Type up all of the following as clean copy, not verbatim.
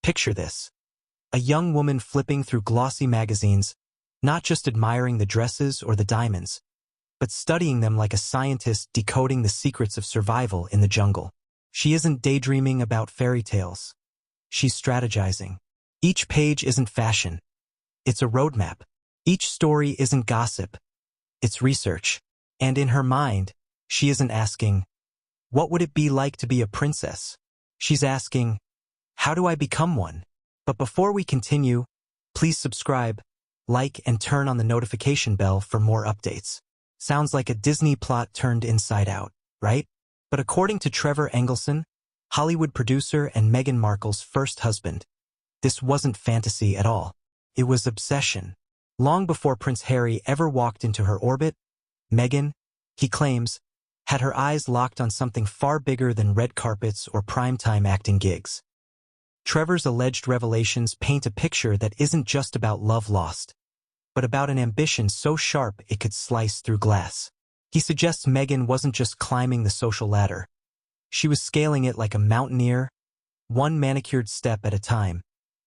Picture this. A young woman flipping through glossy magazines, not just admiring the dresses or the diamonds, but studying them like a scientist decoding the secrets of survival in the jungle. She isn't daydreaming about fairy tales. She's strategizing. Each page isn't fashion. It's a roadmap. Each story isn't gossip. It's research. And in her mind, she isn't asking, what would it be like to be a princess? She's asking, how do I become one? But before we continue, please subscribe, like, and turn on the notification bell for more updates. Sounds like a Disney plot turned inside out, right? But according to Trevor Engelson, Hollywood producer and Meghan Markle's first husband, this wasn't fantasy at all. It was obsession. Long before Prince Harry ever walked into her orbit, Meghan, he claims, had her eyes locked on something far bigger than red carpets or primetime acting gigs. Trevor's alleged revelations paint a picture that isn't just about love lost, but about an ambition so sharp it could slice through glass. He suggests Meghan wasn't just climbing the social ladder. She was scaling it like a mountaineer, one manicured step at a time,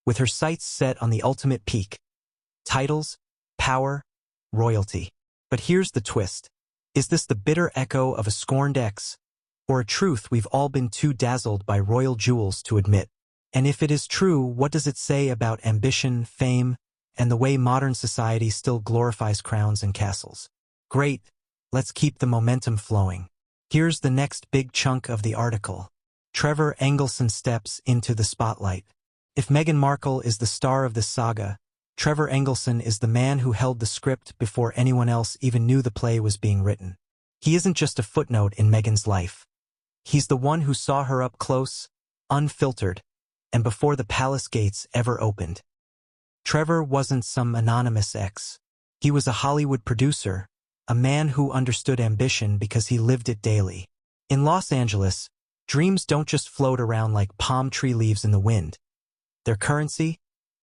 with her sights set on the ultimate peak. Titles, power, royalty. But here's the twist. Is this the bitter echo of a scorned ex, or a truth we've all been too dazzled by royal jewels to admit? And if it is true, what does it say about ambition, fame, and the way modern society still glorifies crowns and castles? Great, let's keep the momentum flowing. Here's the next big chunk of the article. Trevor Engelson steps into the spotlight. If Meghan Markle is the star of this saga, Trevor Engelson is the man who held the script before anyone else even knew the play was being written. He isn't just a footnote in Meghan's life. He's the one who saw her up close, unfiltered, and before the palace gates ever opened. Trevor wasn't some anonymous ex. He was a Hollywood producer, a man who understood ambition because he lived it daily. In Los Angeles, dreams don't just float around like palm tree leaves in the wind. Their currency?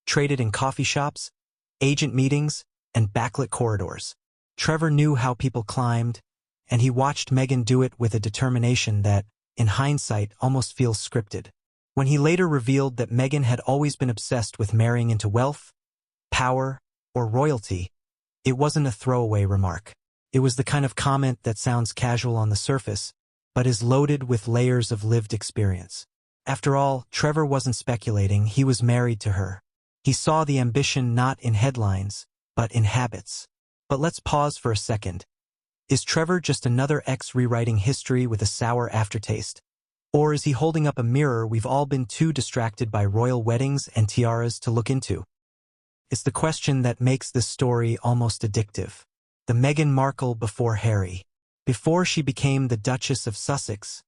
Traded in coffee shops, agent meetings, and backlit corridors. Trevor knew how people climbed, and he watched Meghan do it with a determination that, in hindsight, almost feels scripted. When he later revealed that Meghan had always been obsessed with marrying into wealth, power, or royalty, it wasn't a throwaway remark. It was the kind of comment that sounds casual on the surface, but is loaded with layers of lived experience. After all, Trevor wasn't speculating, he was married to her. He saw the ambition not in headlines, but in habits. But let's pause for a second. Is Trevor just another ex rewriting history with a sour aftertaste? Or is he holding up a mirror we've all been too distracted by royal weddings and tiaras to look into? It's the question that makes this story almost addictive. The Meghan Markle before Harry. Before she became the Duchess of Sussex,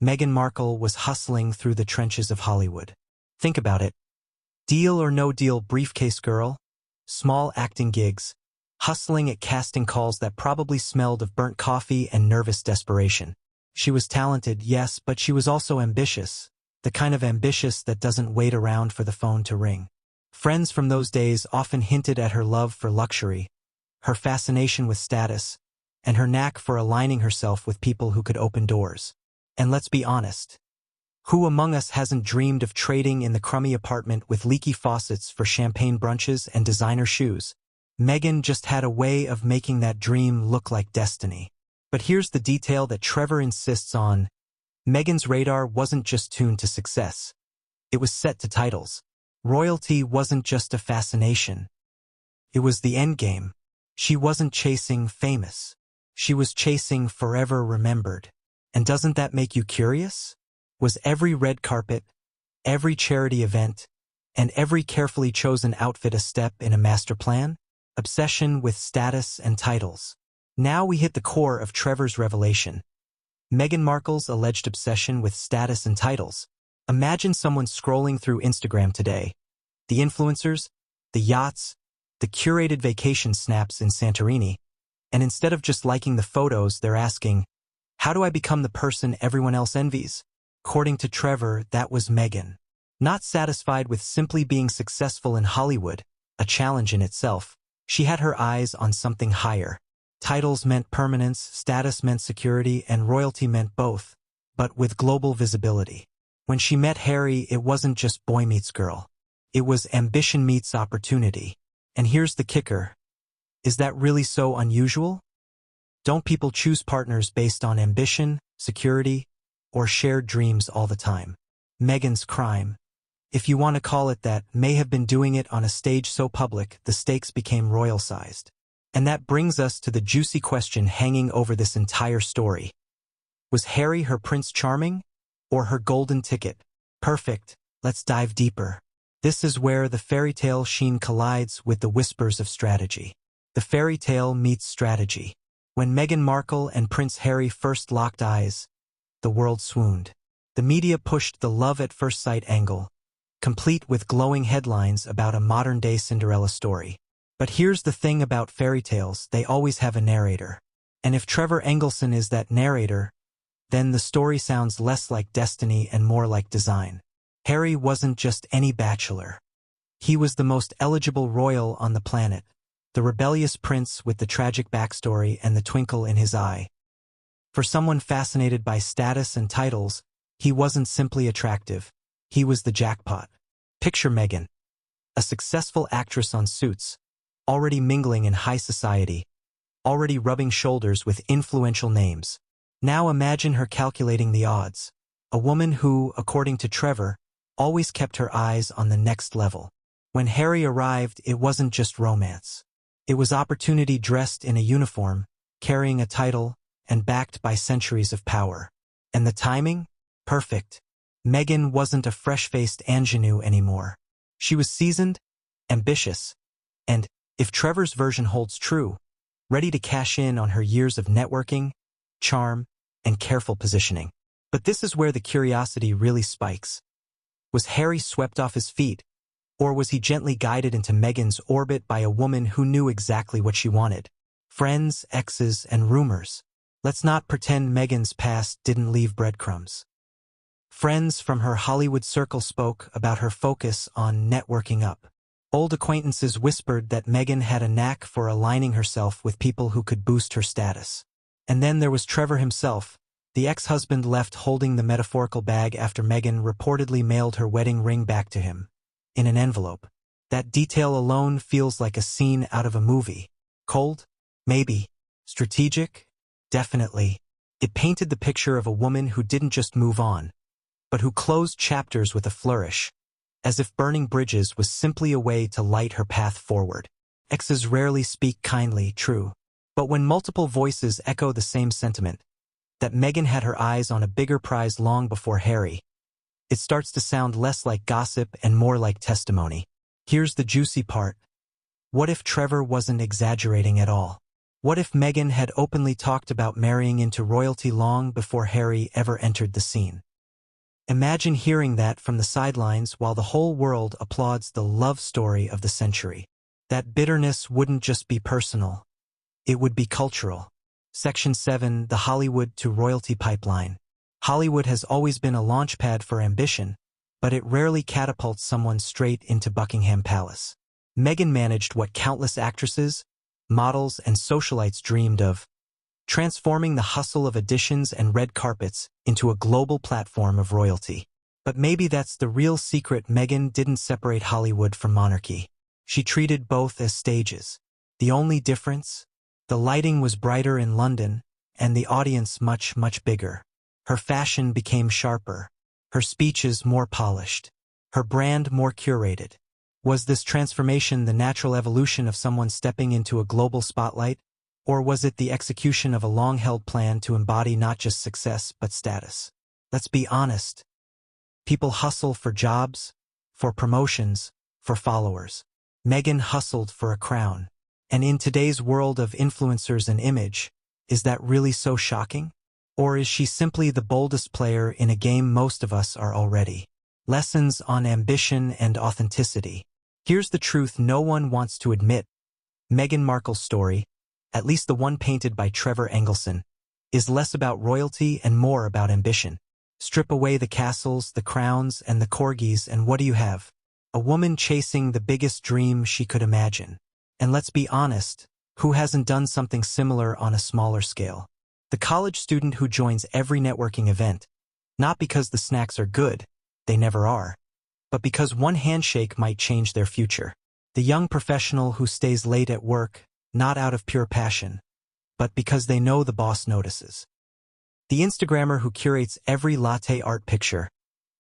Meghan Markle was hustling through the trenches of Hollywood. Think about it. Deal or no deal briefcase girl, small acting gigs, hustling at casting calls that probably smelled of burnt coffee and nervous desperation. She was talented, yes, but she was also ambitious, the kind of ambitious that doesn't wait around for the phone to ring. Friends from those days often hinted at her love for luxury, her fascination with status, and her knack for aligning herself with people who could open doors. And let's be honest. Who among us hasn't dreamed of trading in the crummy apartment with leaky faucets for champagne brunches and designer shoes? Meghan just had a way of making that dream look like destiny. But here's the detail that Trevor insists on. Meghan's radar wasn't just tuned to success. It was set to titles. Royalty wasn't just a fascination. It was the endgame. She wasn't chasing famous. She was chasing forever remembered. And doesn't that make you curious? Was every red carpet, every charity event, and every carefully chosen outfit a step in a master plan? Obsession with status and titles. Now we hit the core of Trevor's revelation. Meghan Markle's alleged obsession with status and titles. Imagine someone scrolling through Instagram today. The influencers, the yachts, the curated vacation snaps in Santorini, and instead of just liking the photos, they're asking, how do I become the person everyone else envies? According to Trevor, that was Meghan. Not satisfied with simply being successful in Hollywood, a challenge in itself, she had her eyes on something higher. Titles meant permanence, status meant security, and royalty meant both, but with global visibility. When she met Harry, it wasn't just boy meets girl. It was ambition meets opportunity. And here's the kicker. Is that really so unusual? Don't people choose partners based on ambition, security, or shared dreams all the time? Meghan's crime, if you want to call it that, may have been doing it on a stage so public the stakes became royal-sized. And that brings us to the juicy question hanging over this entire story. Was Harry her Prince Charming? Or her golden ticket? Perfect, let's dive deeper. This is where the fairy tale sheen collides with the whispers of strategy. The fairy tale meets strategy. When Meghan Markle and Prince Harry first locked eyes, the world swooned. The media pushed the love-at-first-sight angle, complete with glowing headlines about a modern-day Cinderella story. But here's the thing about fairy tales, they always have a narrator. And if Trevor Engelson is that narrator, then the story sounds less like destiny and more like design. Harry wasn't just any bachelor. He was the most eligible royal on the planet, the rebellious prince with the tragic backstory and the twinkle in his eye. For someone fascinated by status and titles, he wasn't simply attractive, he was the jackpot. Picture Meghan, a successful actress on Suits, already mingling in high society, already rubbing shoulders with influential names. Now imagine her calculating the odds. A woman who, according to Trevor, always kept her eyes on the next level. When Harry arrived, it wasn't just romance. It was opportunity dressed in a uniform, carrying a title, and backed by centuries of power. And the timing? Perfect. Meghan wasn't a fresh-faced ingenue anymore. She was seasoned, ambitious, and, if Trevor's version holds true, ready to cash in on her years of networking, charm, and careful positioning. But this is where the curiosity really spikes. Was Harry swept off his feet, or was he gently guided into Meghan's orbit by a woman who knew exactly what she wanted? Friends, exes, and rumors. Let's not pretend Meghan's past didn't leave breadcrumbs. Friends from her Hollywood circle spoke about her focus on networking up. Old acquaintances whispered that Meghan had a knack for aligning herself with people who could boost her status. And then there was Trevor himself, the ex-husband left holding the metaphorical bag after Meghan reportedly mailed her wedding ring back to him, in an envelope. That detail alone feels like a scene out of a movie. Cold? Maybe. Strategic? Definitely. It painted the picture of a woman who didn't just move on, but who closed chapters with a flourish, as if burning bridges was simply a way to light her path forward. Exes rarely speak kindly, true. But when multiple voices echo the same sentiment, that Meghan had her eyes on a bigger prize long before Harry, it starts to sound less like gossip and more like testimony. Here's the juicy part. What if Trevor wasn't exaggerating at all? What if Meghan had openly talked about marrying into royalty long before Harry ever entered the scene? Imagine hearing that from the sidelines while the whole world applauds the love story of the century. That bitterness wouldn't just be personal. It would be cultural. Section 7, the Hollywood to royalty pipeline. Hollywood has always been a launchpad for ambition, but it rarely catapults someone straight into Buckingham Palace. Meghan managed what countless actresses, models, and socialites dreamed of, transforming the hustle of auditions and red carpets into a global platform of royalty. But maybe that's the real secret. Meghan didn't separate Hollywood from monarchy. She treated both as stages. The only difference? The lighting was brighter in London, and the audience much, much bigger. Her fashion became sharper, her speeches more polished, her brand more curated. Was this transformation the natural evolution of someone stepping into a global spotlight? Or was it the execution of a long-held plan to embody not just success but status? Let's be honest. People hustle for jobs, for promotions, for followers. Meghan hustled for a crown. And in today's world of influencers and image, is that really so shocking? Or is she simply the boldest player in a game most of us are already? Lessons on ambition and authenticity. Here's the truth no one wants to admit. Meghan Markle's story, at least the one painted by Trevor Engelson, is less about royalty and more about ambition. Strip away the castles, the crowns, and the corgis, and what do you have? A woman chasing the biggest dream she could imagine. And let's be honest, who hasn't done something similar on a smaller scale? The college student who joins every networking event, not because the snacks are good, they never are, but because one handshake might change their future. The young professional who stays late at work, not out of pure passion, but because they know the boss notices. The Instagrammer who curates every latte art picture,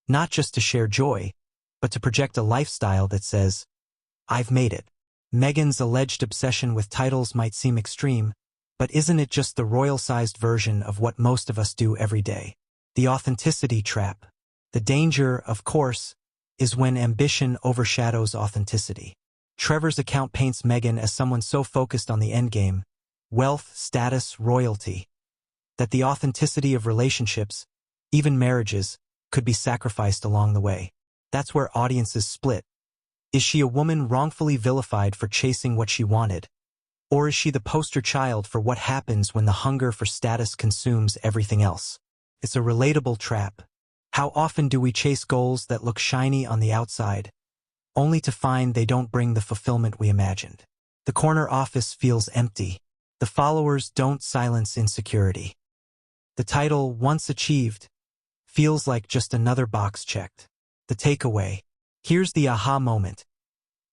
not just to share joy, but to project a lifestyle that says, "I've made it." Meghan's alleged obsession with titles might seem extreme, but isn't it just the royal-sized version of what most of us do every day? The authenticity trap. The danger, of course, is when ambition overshadows authenticity. Trevor's account paints Meghan as someone so focused on the endgame, wealth, status, royalty, that the authenticity of relationships, even marriages, could be sacrificed along the way. That's where audiences split. Is she a woman wrongfully vilified for chasing what she wanted? Or is she the poster child for what happens when the hunger for status consumes everything else? It's a relatable trap. How often do we chase goals that look shiny on the outside, only to find they don't bring the fulfillment we imagined? The corner office feels empty. The followers don't silence insecurity. The title, once achieved, feels like just another box checked. The takeaway. Here's the aha moment.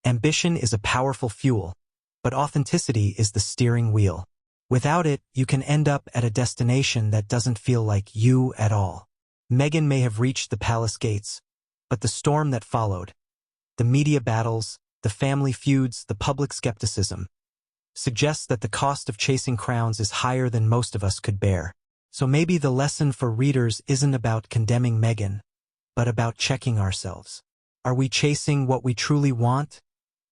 Ambition is a powerful fuel, but authenticity is the steering wheel. Without it, you can end up at a destination that doesn't feel like you at all. Meghan may have reached the palace gates, but the storm that followed, the media battles, the family feuds, the public skepticism, suggests that the cost of chasing crowns is higher than most of us could bear. So maybe the lesson for readers isn't about condemning Meghan, but about checking ourselves. Are we chasing what we truly want,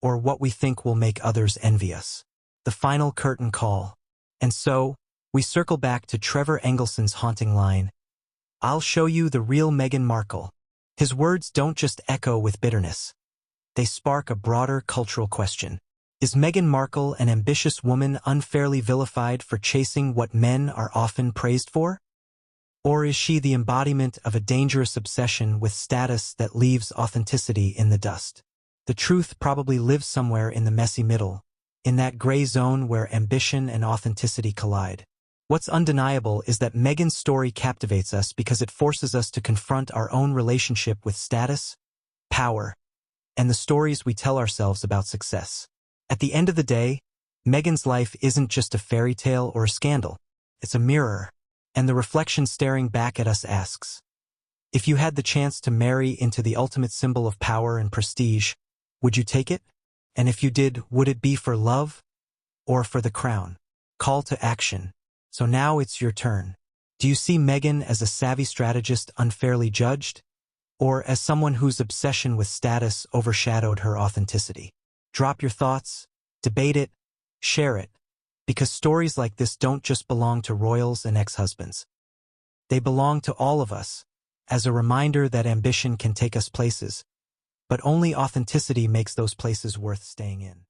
or what we think will make others envy us? The final curtain call. And so, we circle back to Trevor Engelson's haunting line, "I'll show you the real Meghan Markle." His words don't just echo with bitterness. They spark a broader cultural question. Is Meghan Markle an ambitious woman unfairly vilified for chasing what men are often praised for? Or is she the embodiment of a dangerous obsession with status that leaves authenticity in the dust? The truth probably lives somewhere in the messy middle, in that gray zone where ambition and authenticity collide. What's undeniable is that Meghan's story captivates us because it forces us to confront our own relationship with status, power, and the stories we tell ourselves about success. At the end of the day, Meghan's life isn't just a fairy tale or a scandal. It's a mirror, and the reflection staring back at us asks, if you had the chance to marry into the ultimate symbol of power and prestige, would you take it? And if you did, would it be for love or for the crown? Call to action. So now it's your turn. Do you see Meghan as a savvy strategist unfairly judged, or as someone whose obsession with status overshadowed her authenticity? Drop your thoughts, debate it, share it, because stories like this don't just belong to royals and ex-husbands. They belong to all of us, as a reminder that ambition can take us places, but only authenticity makes those places worth staying in.